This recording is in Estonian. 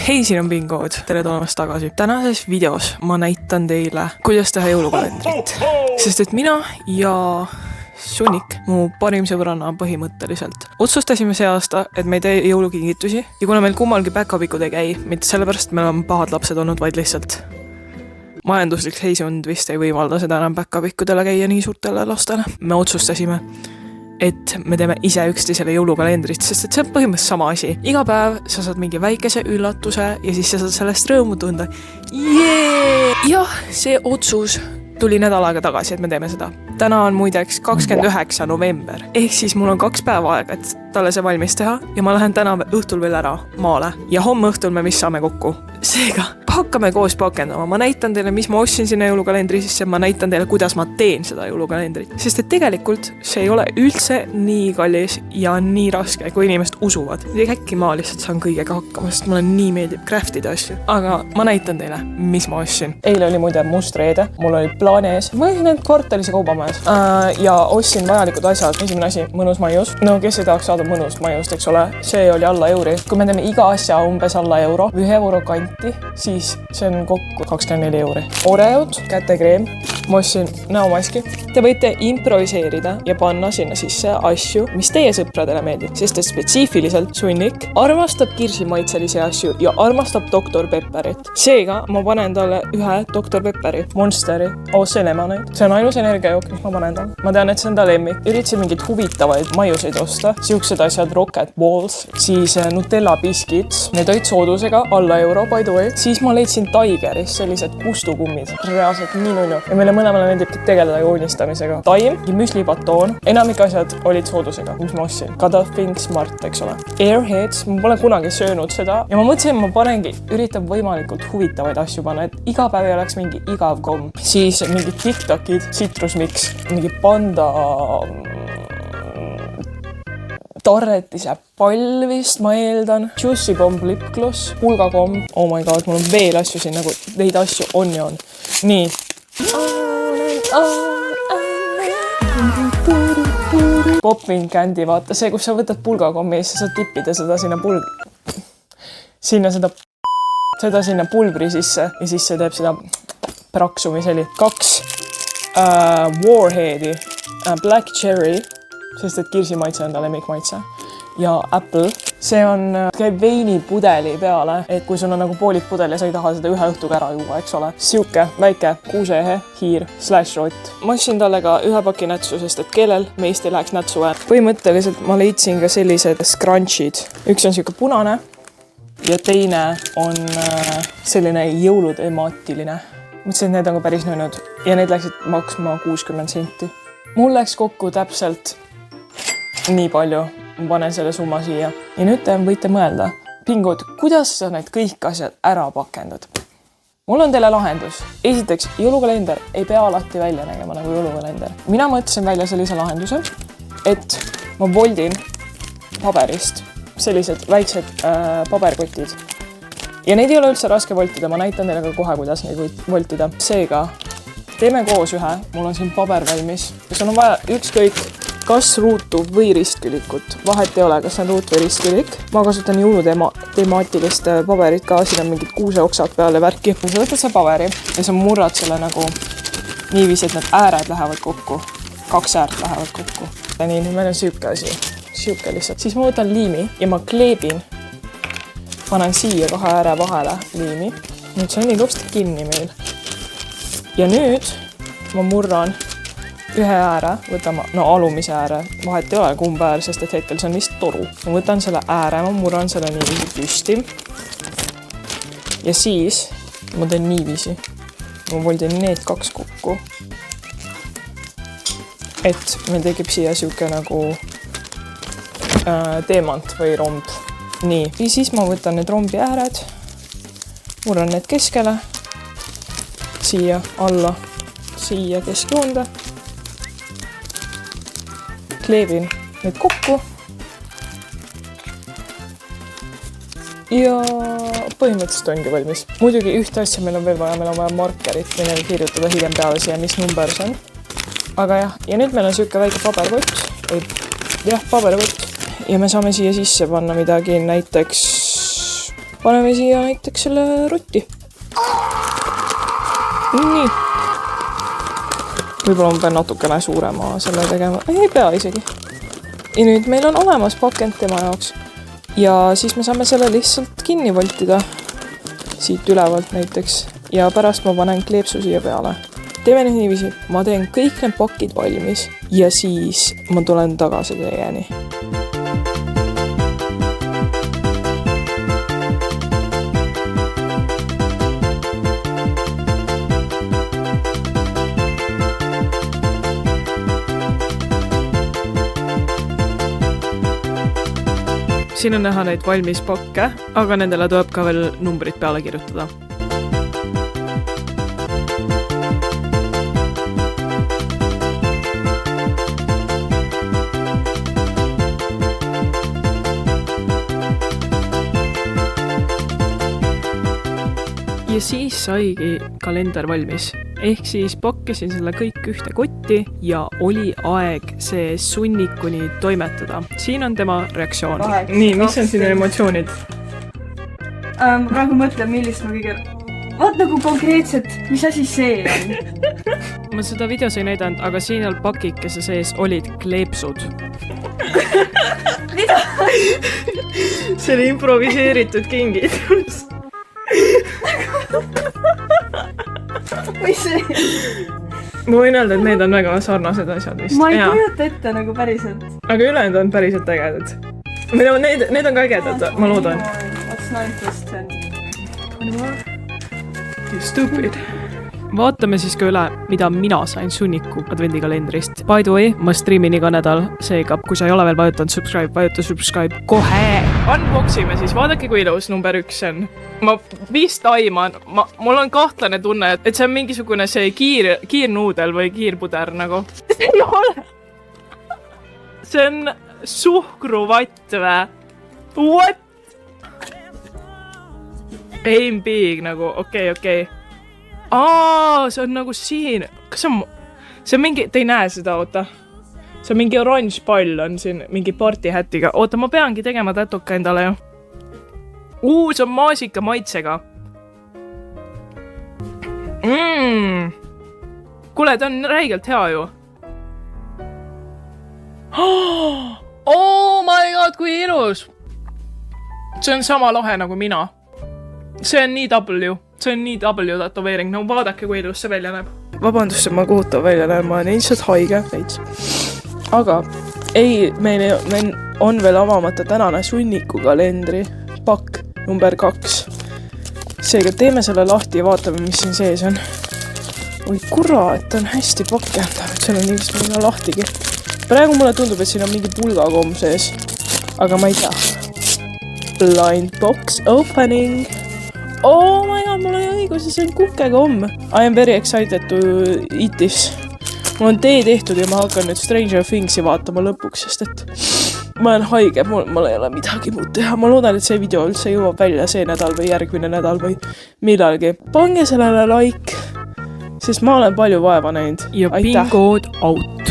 Hei, siin on Bingood, tere tulemast tagasi. Tänases videos ma näitan teile, kuidas teha jõulukalendrit. Sest et mina ja Sunnik, mu parim sõbranna põhimõtteliselt, otsustasime see aasta, et me ei tee jõulukingitusi. Ja kuna meil kummalgi päkapikud ei käi, mitte sellepärast, et me oleme pahad lapsed olnud, vaid lihtsalt majanduslik seisund vist ei võimalda seda enam päkapikkudele käia nii suurtele lastele. Me otsustasime, et me teeme ise üksteisele jõulukalendrit, sest et see on põhimõtteliselt sama asi. Iga päev sa saad mingi väikese üllatuse ja siis sa saad sellest rõõmu tunda. Jah, see otsus tuli nädal aega tagasi, et me teeme seda. Täna on muideks 29. november. Ehk siis mul on 2 päeva aega, et talle see valmis teha ja ma lähen täna õhtul veel ära maale. Ja homme õhtul me vist saame kokku. Seega, hakkame koos pakendama. Ma näitan teile, mis ma ostsin sinna jõulukalendri sisse, ma näitan teile, kuidas ma teen seda jõulukalendrit. Sest et tegelikult see ei ole üldse nii kallis ja nii raske, kui inimesed usuvad. Äkki ma lihtsalt saan kõigega hakkama, sest mulle nii meeldib craftida asju. Aga ma näitan teile, mis ma ostsin. Eile oli muide must reede, mul oli plaani ees. Ma olin need kvartalise kaubamajas ja ostsin vajalikud asjad. Esimene asi, mõnus maius. No kes ei tahaks saada mõnust maiust, eks ole? See oli alla euri. Kui me teeme iga asja umbes alla euro, 1 euro kanti, siis see on kokku 24 euri. Oreod, kätekreem, ma ostsin näomaski. Te võite improviseerida ja panna sinna sisse asju, mis teie sõpradele meeldib, sest et spetsiifiliselt Sunnik armastab kirsimaitselisi asju ja armastab Dr. Pepperit. Seega ma panen talle ühe Dr. Pepperi, Monsteri, OC Lemonade. See on ainus energiajook, mis ma panen talle. Ma tean, et see on ta lemmik. Üritasin mingid huvitavaid maiuseid osta. Siuksed asjad, Rocket Balls, siis Nutella Biscuits. Need olid soodusega, alla euro by the way. Siis ma leidsin Tigeris sellised kustukummid. Reaalselt nii nunnu. Ja meile mõlemale meeldibki tegeleda joonistamisega. Taim ja müslibatoon. Enamik asjad olid soodusega, mis ma ostsin. Kadafing Smart, eks ole. Airheads, ma pole kunagi söönud seda. Ja ma mõtlesin, et ma panengi, üritan võimalikult huvitavaid asju panna, et iga päev ei oleks mingi igav komm. Siis mingid TikTokid, Citrus Mix, mingi panda tarretise pall vist, ma eeldan. Juicy Bomb lipgloss, pulgakomm. Oh my god, mul on veel asju siin, nagu neid asju on ja on. Nii. Popping candy, vaata see, kus sa võtad pulgakommi ja sa saad tippida seda sinna pulbri sisse ja siis see teeb seda praksumiseli. 2 Warheadi, Black Cherry, sest et kirsimaitse on ta lemmikmaitse. Ja Apple. See on, käib veinipudeli peale, et kui sul on nagu poolik pudel ja sa ei taha seda ühe õhtuga ära juua, eks ole. Siuke väike kuusehe, hiir, /rott. Ma ostsin talle ka 1 paki nätsu, sest et kellel meist ei läheks nätsu väär. Põhimõtteliselt ma leidsin ka sellised scrunchid. Üks on siuke punane ja teine on selline jõulutemaatiline. Mõtlesin, et need on ka päris nõnud ja need läksid maksma 60 senti. Mul läks kokku täpselt nii palju. Ma panen selle summa siia. Ja nüüd te võite mõelda, Pingud, kuidas sa need kõik asjad ära pakendad? Mul on teile lahendus. Esiteks, jõulukalender ei pea alati välja nägema nagu jõulukalender. Mina mõtlesin välja sellise lahenduse, et ma voldin paberist sellised väiksed paberkotid. Ja neid ei ole üldse raske voltida. Ma näitan teile ka kohe, kuidas neid voltida. Seega, teeme koos ühe. Mul on siin paber valmis. Ja sul on vaja ükskõik kas ruutu või ristkülikut. Vahet ei ole, kas on ruut või ristkülik. Ma kasutan jõulutemaatilist paberit ka. Siin on mingid kuuseoksad peale värki. Sa võtad see paberi ja sa murrad selle nagu niiviisi, et need ääred lähevad kokku. 2 äärt lähevad kokku. Ja nii, nüüd meil on süüke asi. Süüke lihtsalt. Siis ma võtan liimi ja ma kleebin. Panen siia 2 ääre vahele liimi. Nüüd see on ilusti kinni meil. Ja nüüd ma murran 1 ääre, võtame, alumise ääre, vahet ei ole kumb äär, sest et hetkel see on vist toru. Ma võtan selle ääre, ma murran selle niiviisi püsti. Ja siis ma teen niiviisi. Ma voldin need 2 kokku. Et meil tekib siia siuke nagu teemant või romb. Nii, ja siis ma võtan need rombi ääred, murran need keskele, siia alla, siia keskjoonde. Kleebin need kokku ja põhimõtteliselt ongi valmis. Muidugi ühte asja meil on veel vaja, meil on vaja markerit, meil kirjutada hiljem peale siia, mis number see on. Aga jah, ja nüüd meil on siuke väike paberkott ja me saame siia sisse panna midagi, näiteks paneme siia näiteks selle rotti. Nii. Võib-olla ma pean natukene suurema selle tegema. Ei pea isegi. Ja nüüd meil on olemas pakend tema jaoks. Ja siis me saame selle lihtsalt kinni voltida. Siit ülevalt näiteks. Ja pärast ma panen kleepsu siia peale. Teeme nüüd niiviisi. Ma teen kõik need pakid valmis. Ja siis ma tulen tagasi teieni. Siin on näha neid valmis pakke, aga nendele tuleb ka veel numbrid peale kirjutada. Ja siis saigi kalender valmis. Ehk siis pakkisin selle kõik ühte kotti ja oli aeg see sunnikuni toimetada. Siin on tema reaktsioon. Nii, mis on sinu emotsioonid? Praegu mõtlen, millist ma kõige... Vaat nagu konkreetselt, mis asi see on? Ma seda videos ei näidanud, aga siin on pakikese sees olid kleepsud. Mida? See oli improviseeritud kingitus. Või see? Ma võin öelda, et need on väga sarnased asjad vist. Ma ei kujuta ette nagu päriselt. Aga ülejäänud on päriselt ägedad. Need on ka ägedad, ma loodan. What's 9 plus 10? You stupid. Vaatame siis ka üle, mida mina sain sunniku advendikalendrist. By the way, ma streamin iga nädal, seega kui sa ei ole veel vajutanud vajuta subscribe kohe. Unboxime siis, vaadake kui ilus number 1 on. Ma vist aiman, mul on kahtlane tunne, et see on mingisugune see kiirnuudel või kiirpuder nagu. See ei ole. See on suhkruvatt või? What? Aim big nagu, okei. See on nagu siin. Kas see on mingi, te ei näe seda, oota. See on mingi oranž pall on siin mingi partihätiga. Oota, ma peangi tegema tätuka endale ju. See on maasika maitsega. Kuule, ta on räigelt hea ju. Oh my god, kui ilus. See on sama lahe nagu mina. See on nii W. See on nii W tatoveering. No vaadake, kui ilus see välja näeb. Vabandust, et ma kohutav välja näeb. Ma olen lihtsalt haige veits. Aga ei, meil on veel avamata tänane sunnikukalendri pakk number 2. Seega teeme selle lahti ja vaatame, mis siin sees on. Oi kurat, on hästi pakendanud. Seal on niivist minna lahtigi. Praegu mulle tundub, et siin on mingi pulgakomm sees. Aga ma ei tea. Blind box opening. Oh my god, mul oli õigus ja see on kukekomm. I am very excited to eat this. Mul on tee tehtud ja ma hakkan nüüd Stranger Thingsi vaatama lõpuks, sest et ma olen haige, mul ei ole midagi muud teha. Ma loodan, et see video üldse jõuab välja see nädal või järgmine nädal või millalgi. Pange sellele like, sest ma olen palju vaeva näinud. Ja pin code out.